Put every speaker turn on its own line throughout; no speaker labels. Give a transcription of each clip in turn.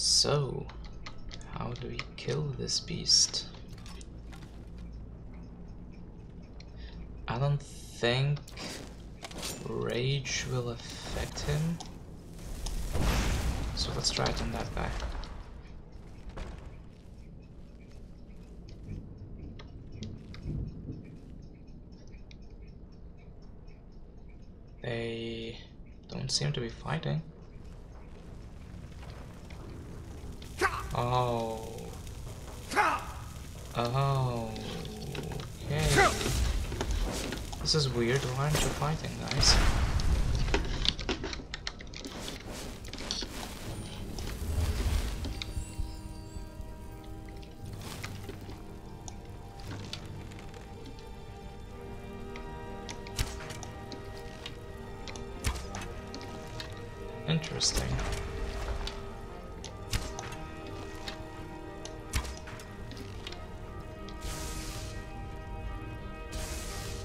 So, how do we kill this beast? I don't think rage will affect him. So let's try it on that guy. They don't seem to be fighting. Oh. Oh. Okay. This is weird. Why aren't you fighting, guys? Interesting.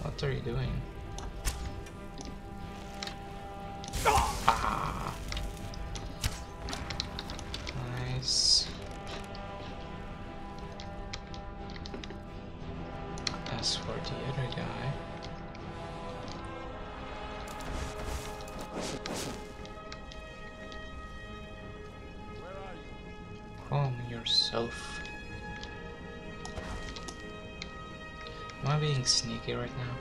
What are you doing? Ah! Nice. As for the other guy... Calm yourself. Am I being sneaky right now?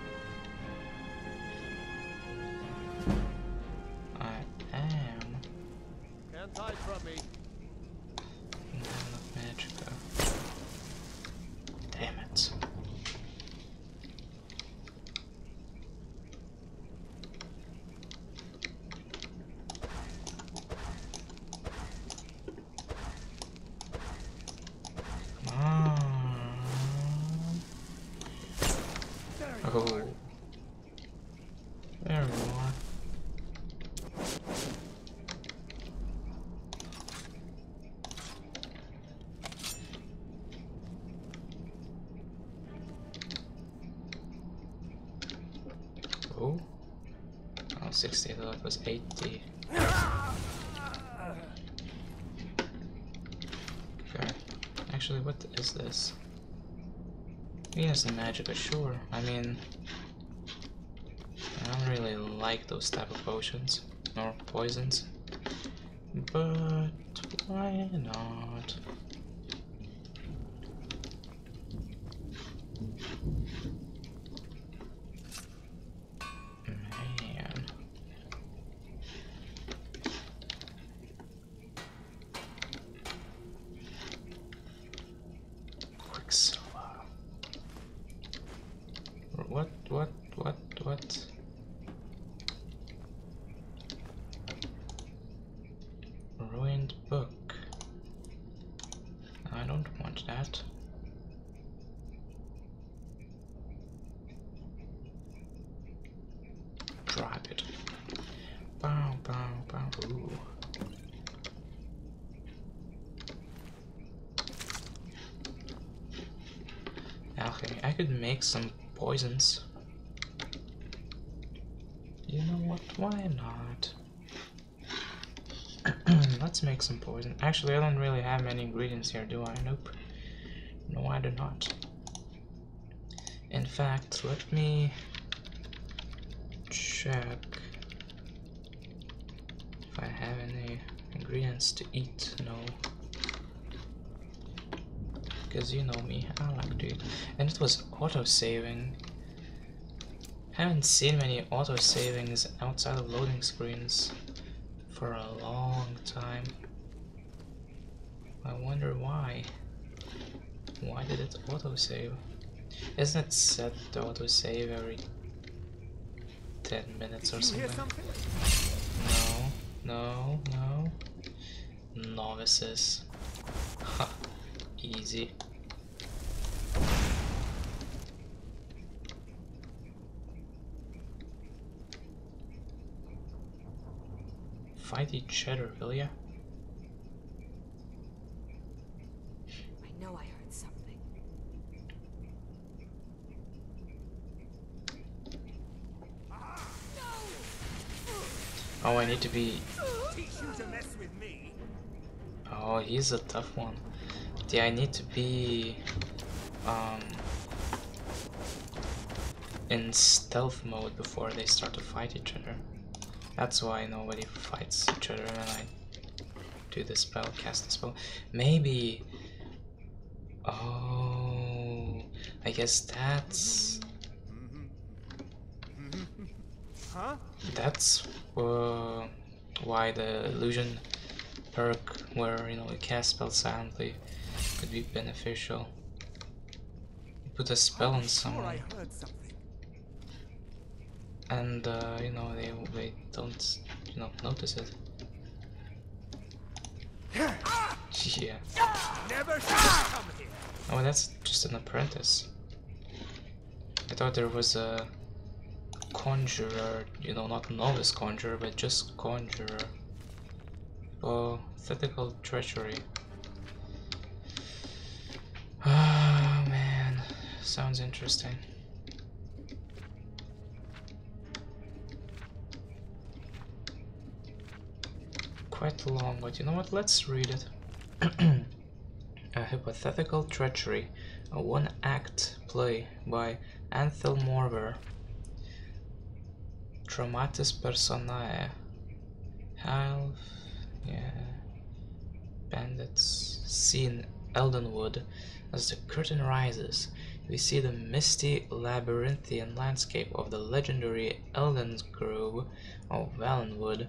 I am.
Can't hide from me.
Don't have enough magic though. Damn it. Oh, there we are. Oh, 60, I thought it was 80. Okay, actually, what is this? Venus and Magica, sure. I mean, I don't really like those type of potions or poisons, but why not? Man. Quicksilver. What? Ruined book. I don't want that. Drop it. Bow, bow, bow. Ooh. Okay, I could make some poisons. You know what? Why not? Let's make some poison. Actually, I don't really have many ingredients here, do I? Nope. No, I do not. In fact, let me check if I have any ingredients to eat. No. Because you know me, I like to eat. And it was auto-saving. Haven't seen many auto-savings outside of loading screens for a long time. I wonder why. Why did it auto-save? Isn't it set to auto-save every 10 minutes or something? No. Novices. Ha. Easy. Fight each other, will ya?
I know I heard something.
Oh, I need to be...
Teach you to mess with me.
Oh, Oh, he's a tough one. Yeah, I need to be in stealth mode before they start to fight each other. That's why nobody fights each other when I do the spell, cast the spell. Maybe... Oh... I guess that's...
Huh?
That's why the illusion perk, where you cast spells silently, could be beneficial. You put a spell on someone,
I heard something.
and they don't notice it. Yeah.
Never should have come here.
Oh, that's just an apprentice. I thought there was a conjurer, not novice conjurer, but just conjurer. Oh, ethical treachery. Oh man, sounds interesting. Quite long, but you know what? Let's read it. A Hypothetical Treachery, a one-act play by Anthel Morver. Dramatis Personae. Half, yeah. Bandits. Scene Eldenwood. As the curtain rises, we see the misty, labyrinthian landscape of the legendary Elden's Grove of Valenwood.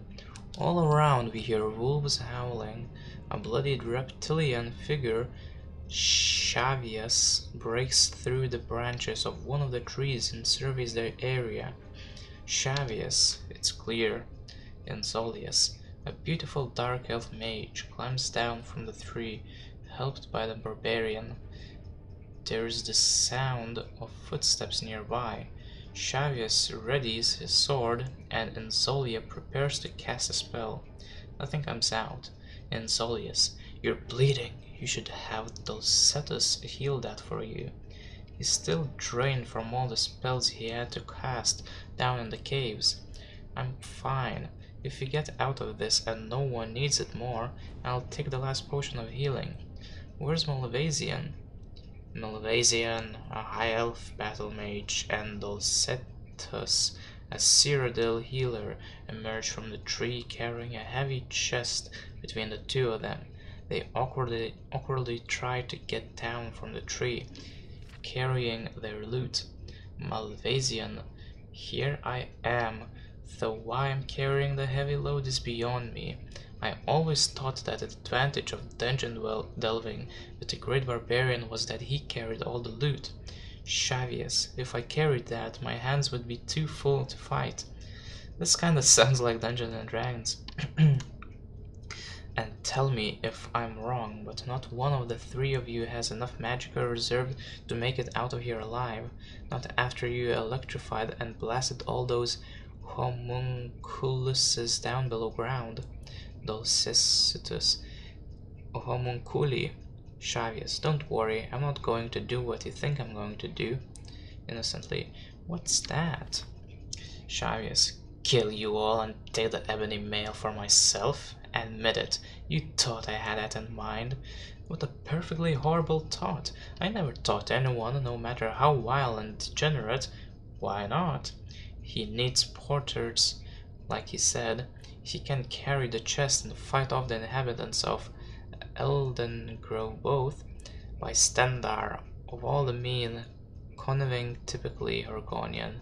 All around we hear wolves howling. A bloodied reptilian figure, Shavius, breaks through the branches of one of the trees and surveys the area. Shavius, it's clear, and Zolius, a beautiful dark elf mage, climbs down from the tree, helped by the barbarian. There's the sound of footsteps nearby. Shavius readies his sword, and Enzolia prepares to cast a spell. Nothing comes out. Enzolius, you're bleeding. You should have Dulcetus heal that for you. He's still drained from all the spells he had to cast down in the caves. I'm fine. If we get out of this and no one needs it more, I'll take the last potion of healing. Where's Malvasian? Malvasian, a high elf battle mage, and Dulcetus, a Cyrodiil healer, emerge from the tree carrying a heavy chest between the two of them. They awkwardly try to get down from the tree, carrying their loot. Malvasian, here I am, though why I'm carrying the heavy load is beyond me. I always thought that the advantage of dungeon delving with the great barbarian was that he carried all the loot. Shavius, if I carried that, my hands would be too full to fight. This kinda sounds like Dungeons and Dragons. And tell me if I'm wrong, but not one of the three of you has enough magicka reserved to make it out of here alive. Not after you electrified and blasted all those homunculuses down below ground. Dulcicitus. Homunculi. Shavius, don't worry, I'm not going to do what you think I'm going to do. Innocently, what's that? Shavius, kill you all and take the ebony mail for myself? Admit it, you thought I had that in mind. What a perfectly horrible thought. I never taught anyone, no matter how wild and degenerate. Why not? He needs porters, like he said. He can carry the chest and fight off the inhabitants of Elden Grove both. By Stendar, of all the mean, conniving, typically Orgonian.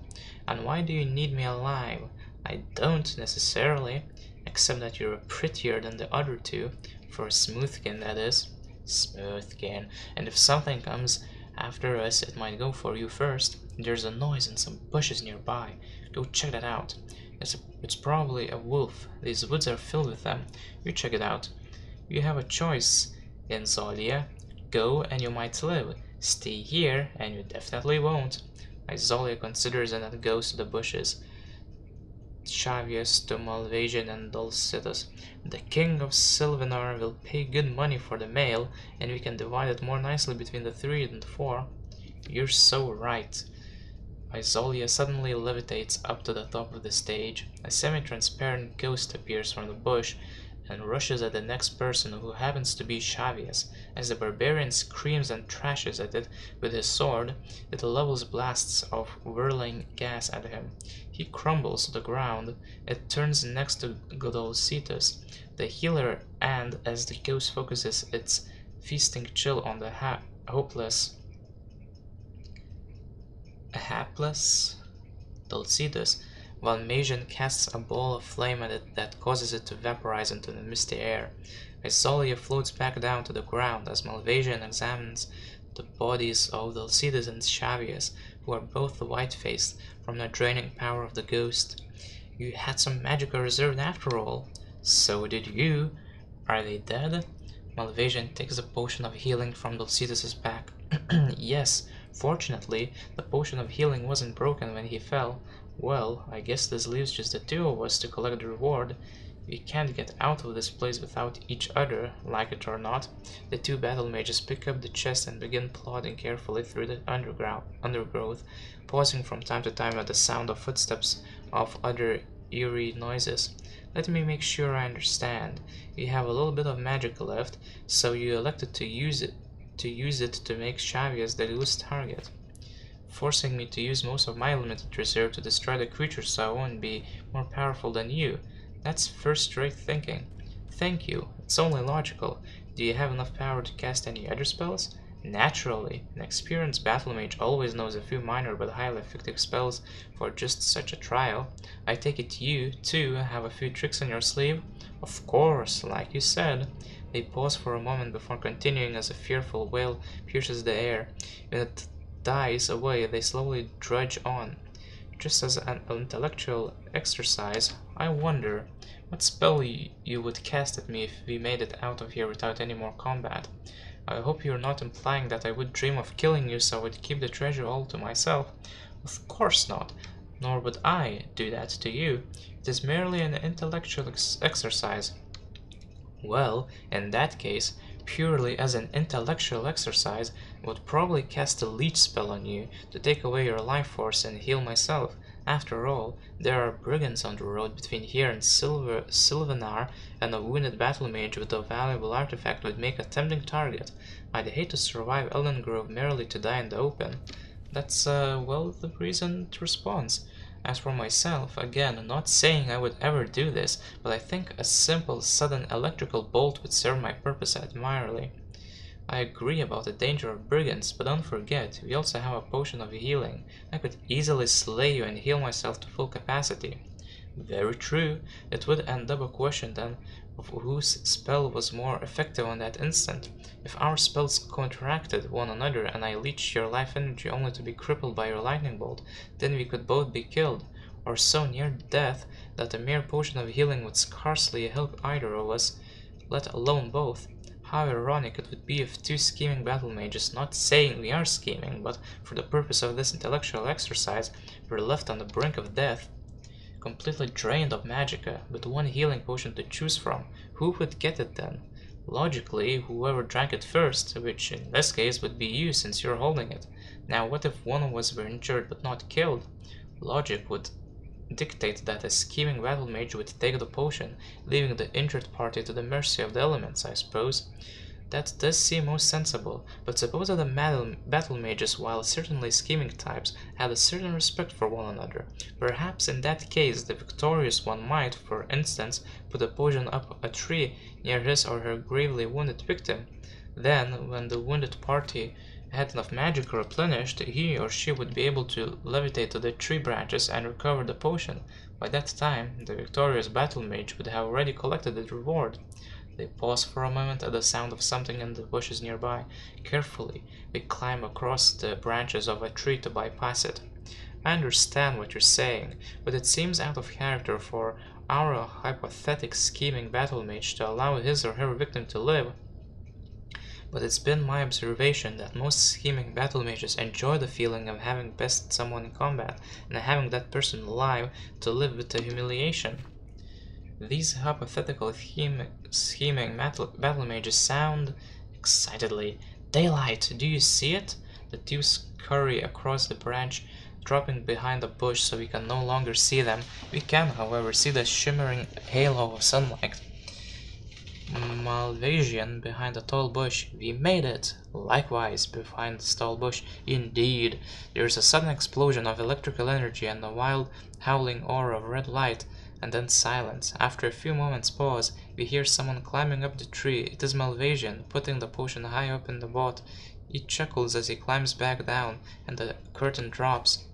And why do you need me alive? I don't, necessarily, except that you're prettier than the other two, for a smoothkin, that is. Smoothkin. And if something comes after us, it might go for you first. There's a noise in some bushes nearby. Go check that out. It's probably a wolf. These woods are filled with them. You check it out. You have a choice, Enzolia. Go and you might live. Stay here and you definitely won't. Isolia considers and then goes to the bushes. Shavius to Malvasian and Dulcetus. The king of Sylvanar will pay good money for the mail, and we can divide it more nicely between the 3 and 4. You're so right. Isolia suddenly levitates up to the top of the stage. A semi-transparent ghost appears from the bush, and rushes at the next person, who happens to be Xavius. As the barbarian screams and trashes at it with his sword, it levels blasts of whirling gas at him. He crumbles to the ground. It turns next to Godolcitus, the healer, and as the ghost focuses its feasting chill on the hapless Dulcitus, while Magian casts a ball of flame at it that causes it to vaporize into the misty air. Isolia floats back down to the ground as Malvasian examines the bodies of Dulcitus and Xavius, who are both white-faced from the draining power of the ghost. You had some magicka reserved after all. So did you. Are they dead? Malvasian takes a potion of healing from Dulcitus's back. Yes, fortunately, the potion of healing wasn't broken when he fell. Well, I guess this leaves just the two of us to collect the reward. We can't get out of this place without each other, like it or not. The two battle mages pick up the chest and begin plodding carefully through the undergrowth, pausing from time to time at the sound of footsteps of other eerie noises. Let me make sure I understand. You have a little bit of magic left, so you elected to use it to make Xavius the loose target, forcing me to use most of my limited reserve to destroy the creature so I won't be more powerful than you. That's first-rate thinking. Thank you. It's only logical. Do you have enough power to cast any other spells? Naturally. An experienced battle mage always knows a few minor but highly effective spells for just such a trial. I take it you, too, have a few tricks in your sleeve? Of course, like you said. They pause for a moment before continuing as a fearful wail pierces the air. When it dies away, they slowly trudge on. Just as an intellectual exercise, I wonder what spell you would cast at me if we made it out of here without any more combat. I hope you're not implying that I would dream of killing you so I would keep the treasure all to myself. Of course not, nor would I do that to you. It is merely an intellectual exercise. Well, in that case, purely as an intellectual exercise, I would probably cast a leech spell on you to take away your life force and heal myself. After all, there are brigands on the road between here and Sylvanar, and a wounded battle mage with a valuable artifact would make a tempting target. I'd hate to survive Ellengrove merely to die in the open. That's, well, the reasoned response. As for myself, again, not saying I would ever do this, but I think a simple, sudden electrical bolt would serve my purpose admirably. I agree about the danger of brigands, but don't forget, we also have a potion of healing. I could easily slay you and heal myself to full capacity. Very true. It would end up a question then of whose spell was more effective on that instant. If our spells counteracted one another and I leached your life energy only to be crippled by your lightning bolt, then we could both be killed, or so near death that a mere potion of healing would scarcely help either of us, let alone both. How ironic it would be if two scheming battle mages, not saying we are scheming, but for the purpose of this intellectual exercise, were left on the brink of death, completely drained of magicka, with one healing potion to choose from. Who would get it then? Logically, whoever drank it first, which in this case would be you since you're holding it. Now what if one of us were injured but not killed? Logic would dictate that a scheming battle mage would take the potion, leaving the injured party to the mercy of the elements, I suppose. That does seem most sensible, but suppose that the battle mages, while certainly scheming types, had a certain respect for one another. Perhaps in that case the victorious one might, for instance, put a potion up a tree near his or her gravely wounded victim. Then, when the wounded party had enough magic replenished, he or she would be able to levitate to the tree branches and recover the potion. By that time, the victorious battle mage would have already collected the reward. They pause for a moment at the sound of something in the bushes nearby. Carefully, we climb across the branches of a tree to bypass it. I understand what you're saying, but it seems out of character for our hypothetic scheming battle mage to allow his or her victim to live. But it's been my observation that most scheming battle mages enjoy the feeling of having bested someone in combat, and having that person alive to live with the humiliation. These hypothetical scheming battle mages sound excitedly. Daylight, do you see it? The two scurry across the branch, dropping behind a bush so we can no longer see them. We can, however, see the shimmering halo of sunlight. Malvasian behind a tall bush. We made it! Likewise, behind this tall bush. Indeed, there is a sudden explosion of electrical energy and a wild, howling aura of red light, and then silence. After a few moments' pause, we hear someone climbing up the tree. It is Malvasian, putting the potion high up in the boat. He chuckles as he climbs back down, and the curtain drops.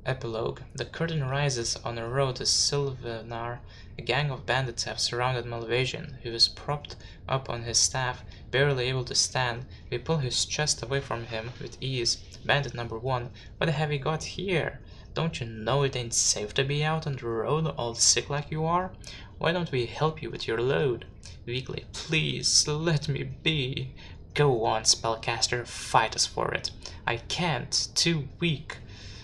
Epilogue. The curtain rises on a road to Sylvanar. A gang of bandits have surrounded Malvasian, who is propped up on his staff, barely able to stand. We pull his chest away from him with ease. Bandit number 1. What have you got here? Don't you know it ain't safe to be out on the road all sick like you are? Why don't we help you with your load? Weakly. Please, let me be. Go on, spellcaster, fight us for it. I can't, too weak.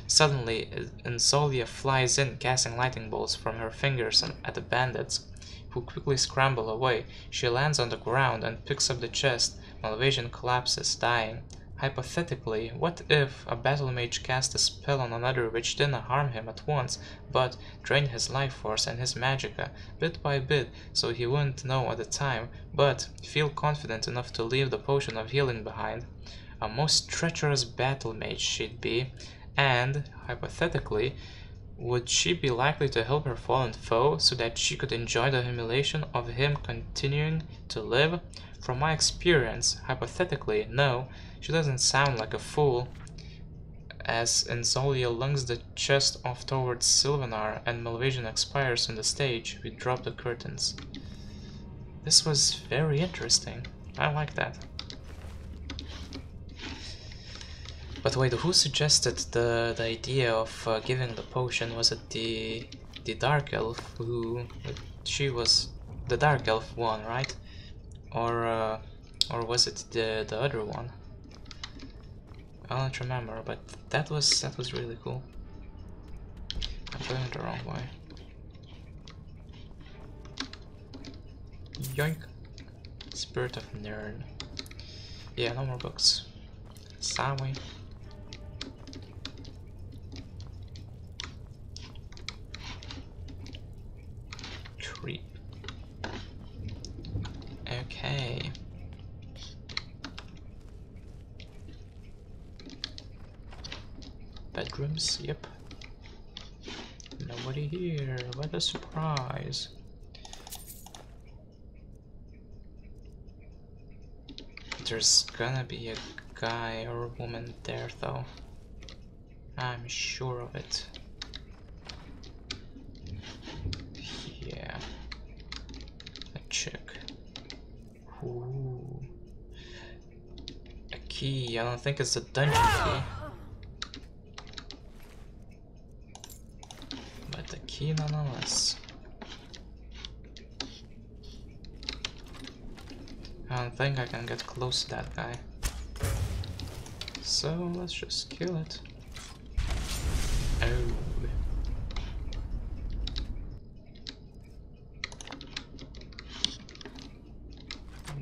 Suddenly, Insolia flies in, casting lightning bolts from her fingers at the bandits, who quickly scramble away. She lands on the ground and picks up the chest. Malvasian collapses, dying. Hypothetically, what if a battle mage cast a spell on another which didn't harm him at once, but drained his life force and his magicka, bit by bit, so he wouldn't know at the time, but feel confident enough to leave the potion of healing behind? A most treacherous battle mage she'd be. And, hypothetically, would she be likely to help her fallen foe so that she could enjoy the humiliation of him continuing to live? From my experience, hypothetically, no, she doesn't sound like a fool. As Insolia lunges the chest off towards Sylvanar and Malvasian expires on the stage, we drop the curtains. This was very interesting. I like that. But wait, who suggested the idea of giving the potion? Was it the Dark Elf who... She was the Dark Elf one, right? Or was it the other one? I don't remember, but that was really cool. I'm going the wrong way. Yoink! Spirit of Nern. Yeah, no more books. Sorry. Okay. Bedrooms, yep. Nobody here, what a surprise. There's gonna be a guy or a woman there though. I'm sure of it. Yeah. A chick. Ooh. A key. I don't think it's a dungeon key. But a key nonetheless. I don't think I can get close to that guy. So let's just kill it. Oh.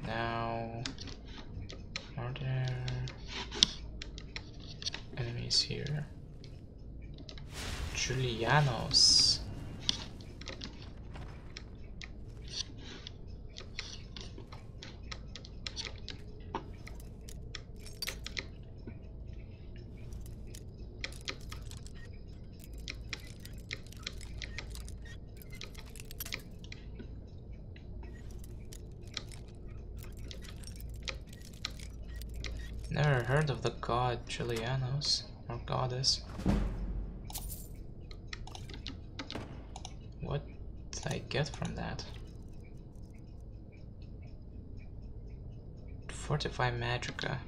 Now, are there enemies here? Julianos. Never heard of the god Julianos, or goddess. What did I get from that? Fortify magicka.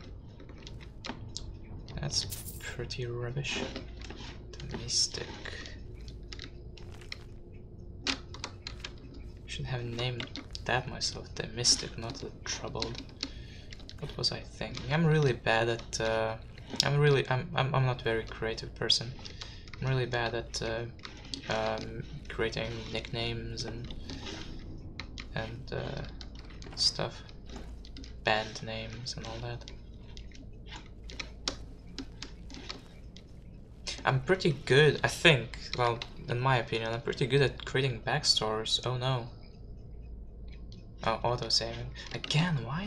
That's pretty rubbish. The mystic. Should have named that myself, the mystic, not the troubled. What was I thinking? I'm really bad at I'm not a very creative person. I'm really bad at creating nicknames and stuff, band names and all that. I'm pretty good, I think, well, in my opinion, I'm pretty good at creating backstories. Oh no. Oh, auto saving. Again, why